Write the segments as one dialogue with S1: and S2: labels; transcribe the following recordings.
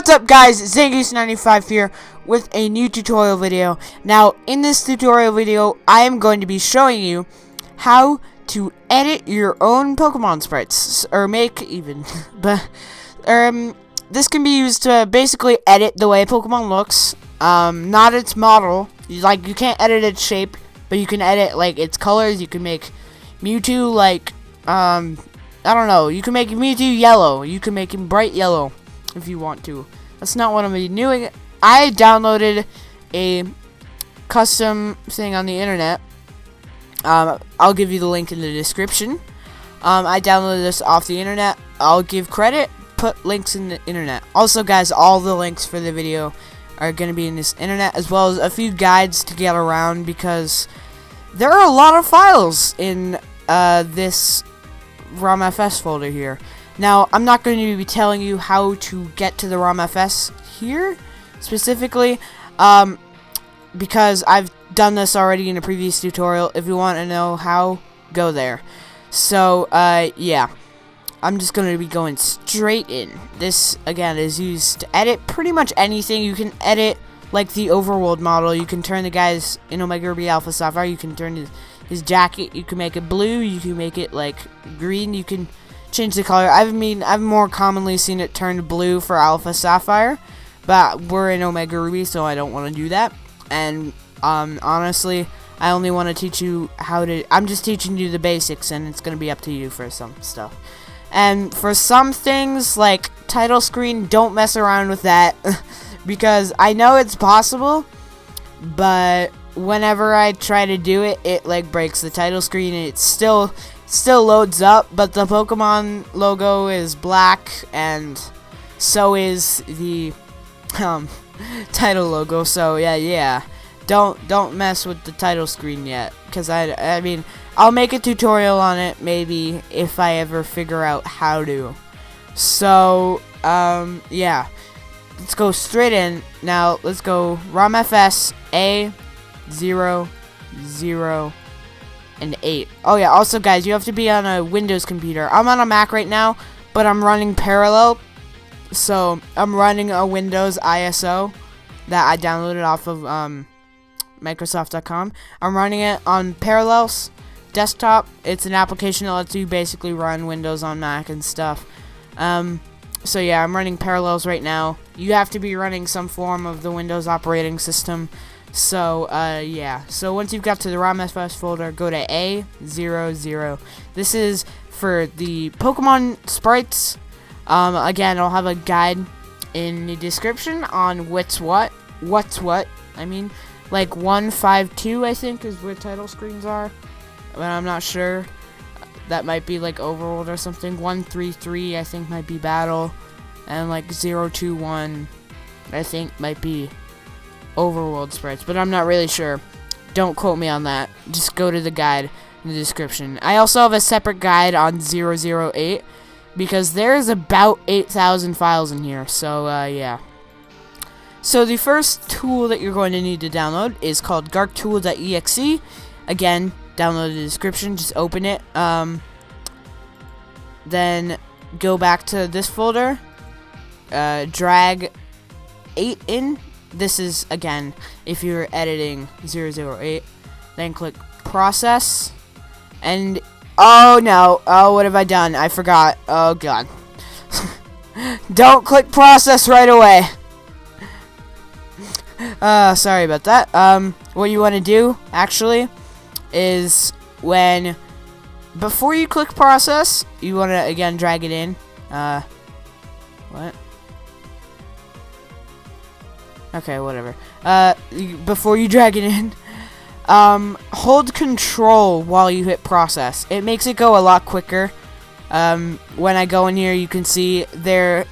S1: What's up, guys? Zangoose95 here with a new tutorial video. Now, in this tutorial video, I am going to be showing you how to edit your own Pokemon sprites, or make even. But this can be used to basically edit the way Pokemon looks, not its model. Like, you can't edit its shape, but you can edit like its colors. You can make Mewtwo like I don't know. You can make Mewtwo yellow. You can make him bright yellow if you want to. That's not what I'm doing. I downloaded a custom thing on the internet. I'll give you the link in the description. I downloaded this off the internet. I'll give credit. Put links in the internet. Also, guys, all the links for the video are going to be in this internet, as well as a few guides to get around, because there are a lot of files in this ROMFS folder here. Now, I'm not going to be telling you how to get to the ROMFS here specifically, because I've done this already in a previous tutorial. If you want to know how, go there. So, yeah. I'm just going to be going straight in. This, again, is used to edit pretty much anything. You can edit, like, the overworld model. You can turn the guys in Omega Ruby Alpha Sapphire. You can turn his jacket. You can make it blue. You can make it, like, green. You can change the color. I've more commonly seen it turned blue for Alpha Sapphire, but we're in Omega Ruby, so I don't want to do that. And, honestly, I only want to teach you how to... I'm just teaching you the basics, and it's going to be up to you for some stuff. And for some things, like title screen, don't mess around with that. Because I know it's possible, but whenever I try to do it, it like breaks the title screen, and it still loads up, but the Pokemon logo is black, and so is the title logo. So yeah. Don't mess with the title screen yet, because I mean, I'll make a tutorial on it maybe if I ever figure out how to. So yeah, let's go straight in. Now let's go ROMFS A0, 0, and 8. Oh yeah, also guys, you have to be on a Windows computer. I'm on a Mac right now, but I'm running parallel, so I'm running a Windows ISO that I downloaded off of Microsoft.com. I'm running it on Parallels desktop. It's an application that lets you basically run Windows on Mac and stuff. So yeah, I'm running Parallels right now. You have to be running some form of the Windows operating system. So yeah. So once you've got to the ROMFS folder, go to A00. This is for the Pokemon sprites. Again, I'll have a guide in the description on what's what. I mean, like 152, I think, is where title screens are, but I'm not sure. That might be like Overworld or something. 133, I think, might be Battle, and like 021, I think, might be Overworld sprites, but I'm not really sure. Don't quote me on that. Just go to the guide in the description. I also have a separate guide on 008, because there's about 8,000 files in here, so yeah. So the first tool that you're going to need to download is called garktool.exe. Again, download the description, just open it. Then go back to this folder, drag 8 in. This is, again, if you're editing 008. Then click process. And, oh no, oh, what have I done? I forgot. Oh god. Don't click process right away. Sorry about that. What you want to do, actually, is before you click process, you want to, again, drag it in. What? Okay, whatever. Before you drag it in, hold control while you hit process. It makes it go a lot quicker. When I go in here, you can see they're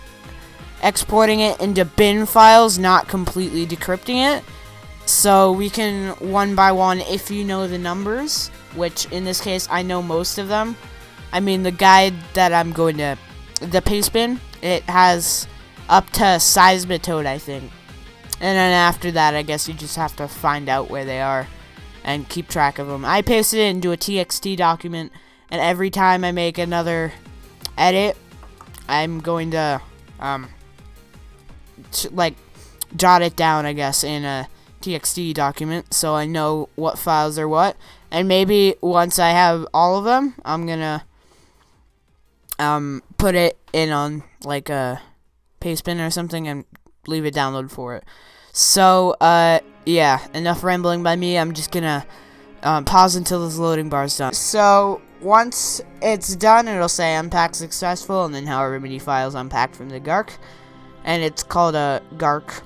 S1: exporting it into bin files, not completely decrypting it. So we can one by one, if you know the numbers, which in this case I know most of them. I mean, the guide that I'm going to, the paste bin, it has up to Seismitoad, I think. And then after that, I guess you just have to find out where they are and keep track of them. I pasted it into a TXT document, and every time I make another edit, I'm going to like jot it down, I guess, in a TXT document so I know what files are what. And maybe once I have all of them, I'm gonna put it in on like a pastebin or something and leave it download for it. So yeah, enough rambling by me. I'm just gonna pause until this loading bar is done. So once it's done, it'll say unpack successful, and then however many files unpacked from the GARC, and it's called a GARC.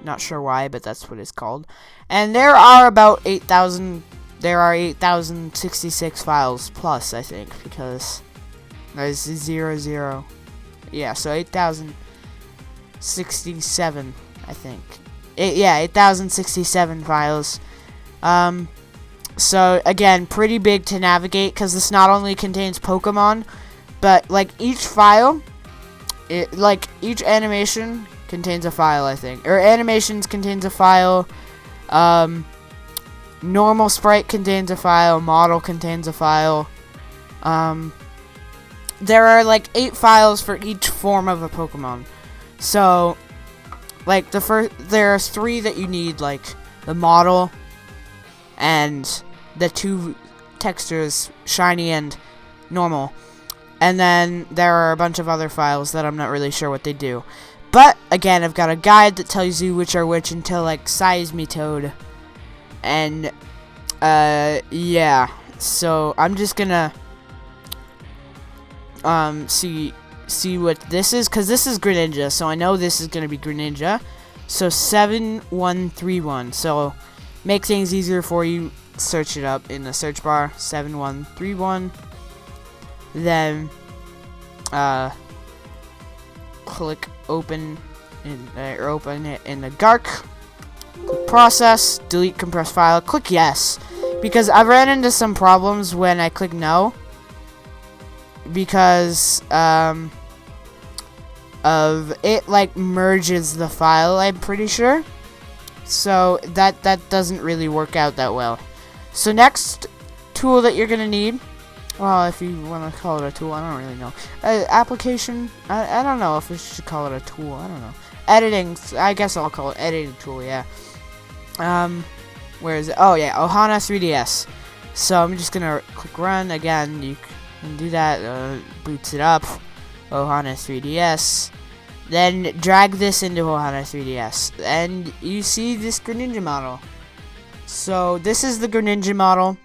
S1: Not sure why, but that's what it's called. And there are about 8,000. There are 8,066 files plus, I think, because there's 00. Yeah, so 8,067, I think. 8,067 files. So again, pretty big to navigate because this not only contains Pokemon, but like each file, each animation contains a file, I think. Or animations contains a file. Normal sprite contains a file. Model contains a file. There are like 8 files for each form of a Pokemon. So, like there's 3 that you need, like the model and the 2 textures, shiny and normal. And then there are a bunch of other files that I'm not really sure what they do. But again, I've got a guide that tells you which are which until like Seismitoad. And yeah. So I'm just gonna see what this is, because this is Greninja, so I know this is gonna be Greninja. So 7131. So make things easier for you, search it up in the search bar, 7131. Then click open or open it in the GARC. Click process, delete compressed file, click yes, because I've ran into some problems when I click no, because of it like merges the file, I'm pretty sure. So that doesn't really work out that well. So next tool that you're gonna need, well, if you want to call it a tool, I don't really know. Application, I don't know if we should call it a tool, I don't know. Editing, I guess I'll call it editing tool, yeah. Where is it? Oh yeah, Ohana 3DS. So I'm just gonna click run again. You can do that. Boots it up. Ohana 3DS. Then drag this into Ohana 3DS, and you see this Greninja model. So this is the Greninja model.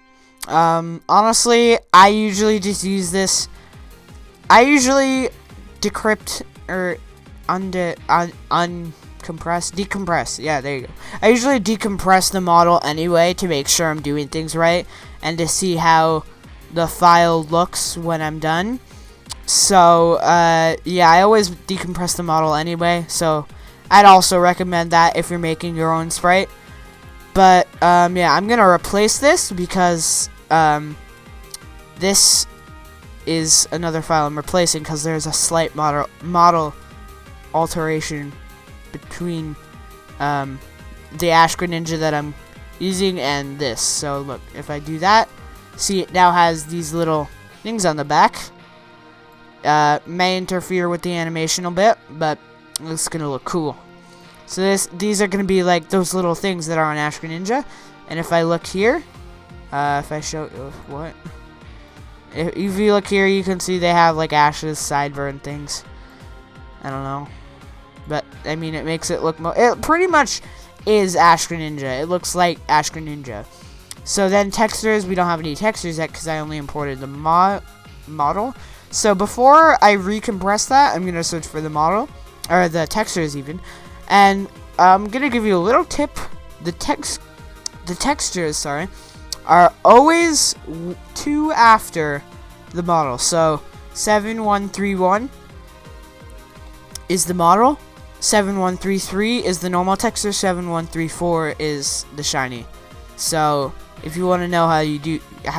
S1: Honestly, I usually just use this. I usually decrypt or decompress. Yeah, there you go. I usually decompress the model anyway to make sure I'm doing things right and to see how the file looks when I'm done. So, yeah, I always decompress the model anyway, so I'd also recommend that if you're making your own sprite. But, yeah, I'm gonna replace this because, this is another file I'm replacing because there's a slight model alteration between, the Ash Greninja that I'm using and this. So, look, if I do that, see, it now has these little things on the back. May interfere with the animation a bit, but it's gonna look cool. So these are gonna be like those little things that are on Ash Greninja. And if I look here, if I show what, if you look here, you can see they have like Ash's sideburn things. I don't know, but I mean it makes it look it pretty much is Ash Greninja. It looks like Ash Greninja. So then textures, we don't have any textures yet because I only imported the model. So before I recompress that, I'm gonna search for the model, or the textures even, and I'm gonna give you a little tip. The textures, sorry, are always 2 after the model. So 7131 is the model, 7133 is the normal texture, 7134 is the shiny. So if you want to know how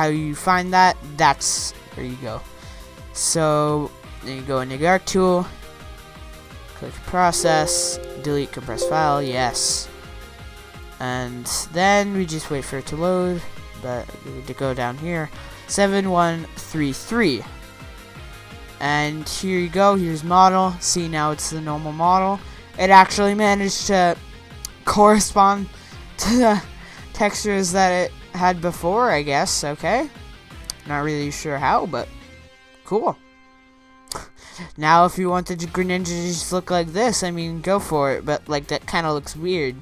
S1: you find that, that's where you go. So then you go into GARC tool, click process, delete compressed file, yes. And then we just wait for it to load, but we need to go down here, 7133. And here you go, here's model. See, now it's the normal model. it actually managed to correspond to the textures that it had before, I guess. Okay. Not really sure how, but cool. Now, if you want the Greninja to just look like this, I mean, go for it. But, like, that kind of looks weird.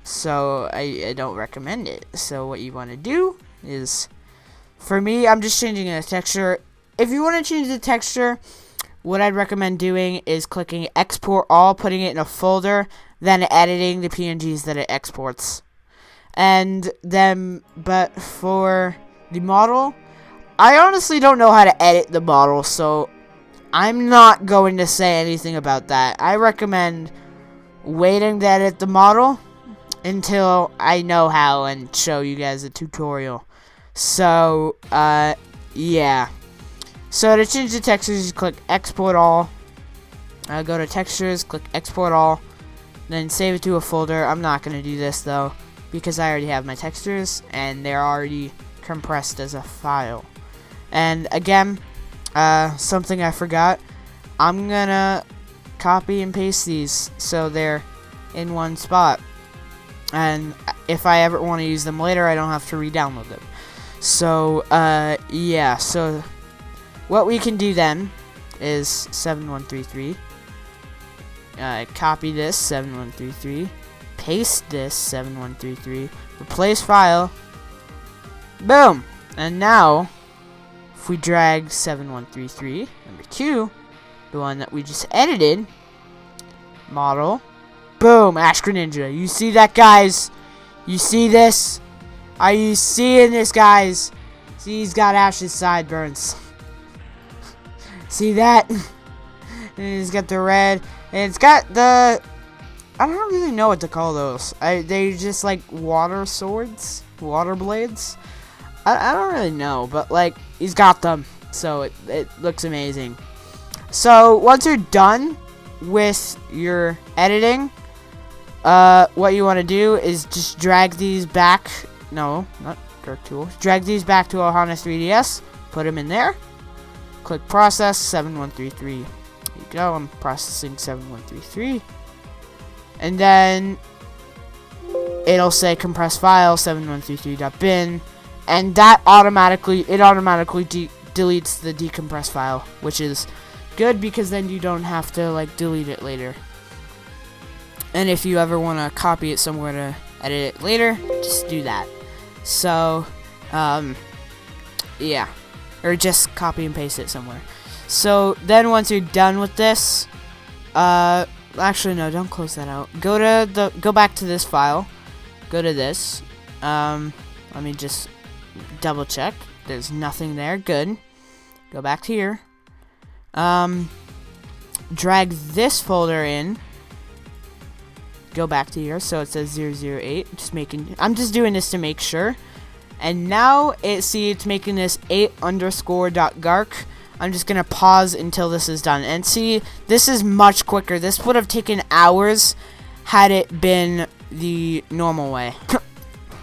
S1: So, I don't recommend it. So, what you want to do is, for me, I'm just changing the texture. If you want to change the texture, what I'd recommend doing is clicking Export All, putting it in a folder, then editing the PNGs that it exports. And then, but for the model, I honestly don't know how to edit the model, so I'm not going to say anything about that. I recommend waiting to edit the model until I know how and show you guys a tutorial. So, yeah. So to change the textures, you click Export All. Go to Textures, click Export All, then save it to a folder. I'm not going to do this, though, because I already have my textures, and they're already compressed as a file. And again, something I forgot, I'm gonna copy and paste these so they're in one spot, and if I ever want to use them later, I don't have to re-download them. So yeah, so what we can do then is 7133, copy this 7133, paste this 7133, replace file, boom. And now if we drag 7133, number 2, the one that we just edited, model, boom, Ash Greninja. You see that, guys? You see this? Are you seeing this, guys? See, he's got Ash's sideburns. See that? And he's got the red, and it's got the, I don't really know what to call those. They just like water swords, water blades. I don't really know, but like he's got them, so it looks amazing. So once you're done with your editing, what you want to do is just drag these back. No, not Dark Tools. Drag these back to Ohana 3DS. Put them in there. Click Process 7133. There you go. I'm processing 7133, and then it'll say compress file 7133.bin. And that automatically deletes the decompressed file, which is good because then you don't have to like delete it later. And if you ever want to copy it somewhere to edit it later, just do that. So, yeah, or just copy and paste it somewhere. So then once you're done with this, actually no, don't close that out. Go back to this file. Go to this. Let me just double check. There's nothing there. Good. Go back to here. Drag this folder in. Go back to here. So it says 008. I'm just doing this to make sure. And now it's making this 8_.gark. I'm just gonna pause until this is done. And see, this is much quicker. This would have taken hours had it been the normal way.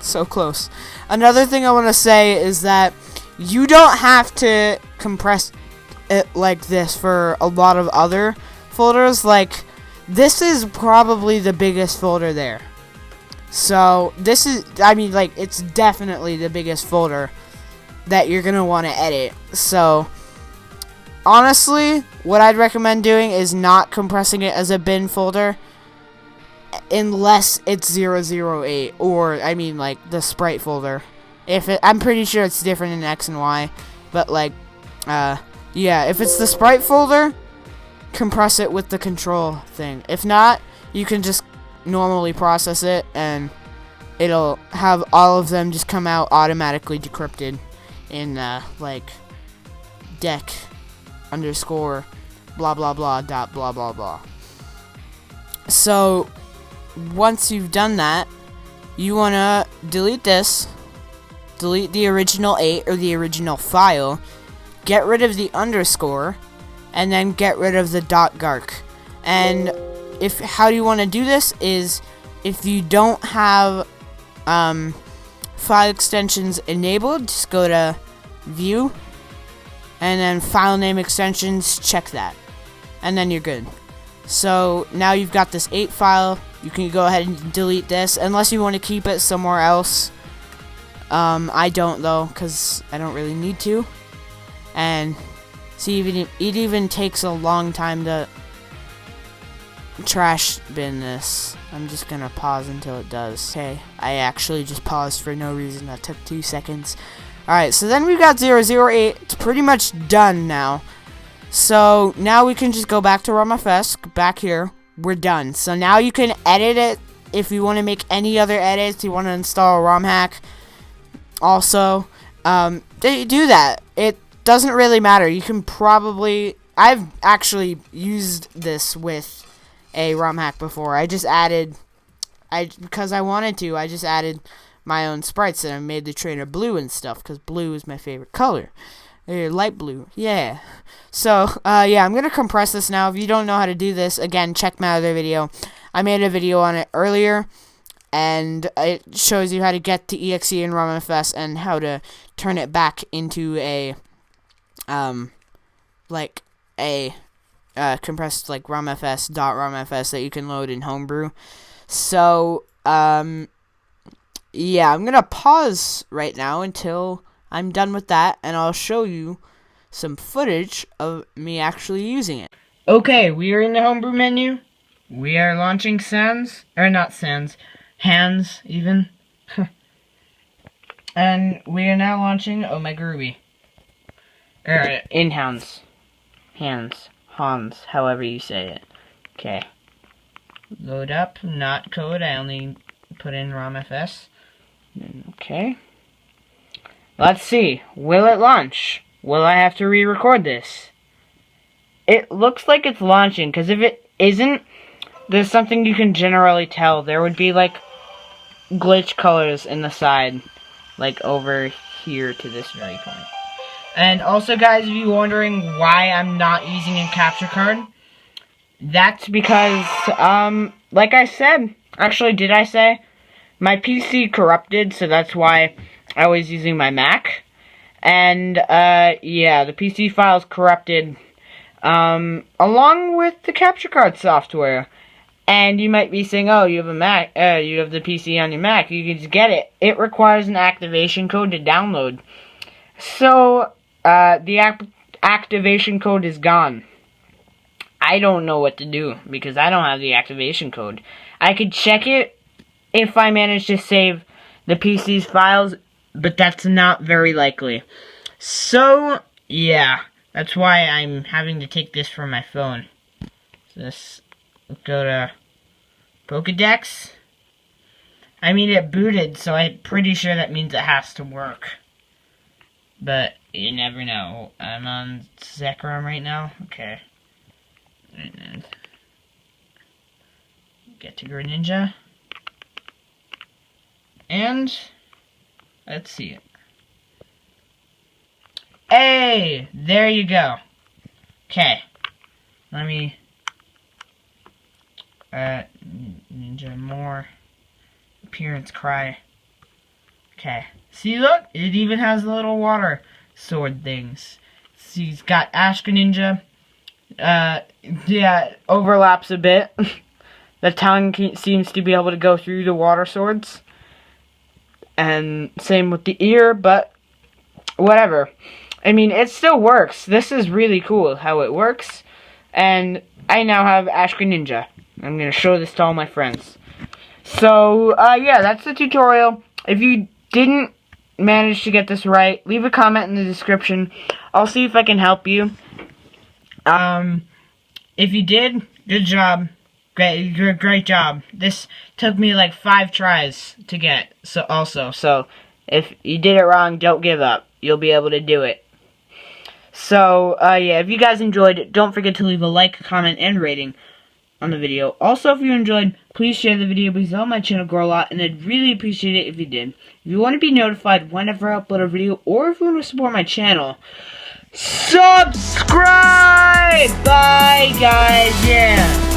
S1: So close. Another thing I want to say is that you don't have to compress it like this for a lot of other folders. Like, this is probably the biggest folder there. So, this is, I mean, like, it's definitely the biggest folder that you're going to want to edit. So, honestly, what I'd recommend doing is not compressing it as a bin folder, unless it's 008, or I mean like the sprite folder. I'm pretty sure it's different in X and Y, but like, yeah, if it's the sprite folder, compress it with the control thing. If not, you can just normally process it, and it'll have all of them just come out automatically decrypted in like deck _ blah blah blah dot blah blah blah. So once you've done that, you want to delete this, delete the original 8 or the original file, get rid of the underscore, and then get rid of the .gark. And how you want to do this is, if you don't have file extensions enabled, just go to View, and then File Name Extensions, check that, and then you're good. So now you've got this 8 file. You can go ahead and delete this unless you want to keep it somewhere else. I don't though, because I don't really need to. And see, it even takes a long time to trash bin this. I'm just gonna pause until it does. Okay, I actually just paused for no reason. That took 2 seconds. Alright, so then we've got 008. It's pretty much done now. So now we can just go back to ROMFS, back here. We're done. So now you can edit it if you want to make any other edits. You want to install a ROM hack. Also, do that. It doesn't really matter. You can probably... I've actually used this with a ROM hack before. I just added... because I wanted to, I just added my own sprites and I made the trainer blue and stuff, because blue is my favorite color. Light blue, yeah. So, yeah, I'm going to compress this now. If you don't know how to do this, again, check my other video. I made a video on it earlier, and it shows you how to get to EXE in ROMFS and how to turn it back into a, compressed, like, ROMFS that you can load in Homebrew. So, yeah, I'm going to pause right now until I'm done with that, and I'll show you some footage of me actually using it. Okay, we are in the Homebrew menu. We are launching Sans, or not Sans, Hands, even. And we are now launching Omega Ruby. In Hands. Hans, however you say it. Okay. Load up, not code, I only put in ROMFS. Okay. Let's see. Will it launch? Will I have to re-record this? It looks like it's launching, because if it isn't, there's something you can generally tell. There would be, like, glitch colors in the side, like, over here to this very point. And also, guys, if you're wondering why I'm not using a capture card, that's because, like I said, actually, did I say? My PC corrupted, so that's why I was using my Mac. And, yeah, the PC file's corrupted, along with the capture card software. And you might be saying, oh, you have a Mac, you have the PC on your Mac, you can just get it. It requires an activation code to download. So, the activation code is gone. I don't know what to do, because I don't have the activation code. I could check it if I manage to save the PC's files, but that's not very likely. So, yeah, that's why I'm having to take this from my phone. So let's go to Pokédex. I mean, it booted, so I'm pretty sure that means it has to work. But you never know. I'm on Zekrom right now. Okay. And get to Greninja. And let's see it. Hey! There you go. Okay. Let me Ninja more appearance cry. Okay. See, look, it even has little water sword things. See, it's got Ash Greninja. Yeah, overlaps a bit. The tongue seems to be able to go through the water swords. And same with the ear, but whatever. I mean, it still works. This is really cool how it works. And I now have Ash Greninja. I'm going to show this to all my friends. So, yeah, that's the tutorial. If you didn't manage to get this right, leave a comment in the description. I'll see if I can help you. If you did, good job. Great job. This took me like 5 tries to get. So if you did it wrong, don't give up. You'll be able to do it. So, yeah, if you guys enjoyed it, don't forget to leave a like, comment, and rating on the video. Also, if you enjoyed, please share the video because it helps my channel grow a lot, and I'd really appreciate it if you did. If you want to be notified whenever I upload a video, or if you want to support my channel, subscribe! Bye, guys, yeah.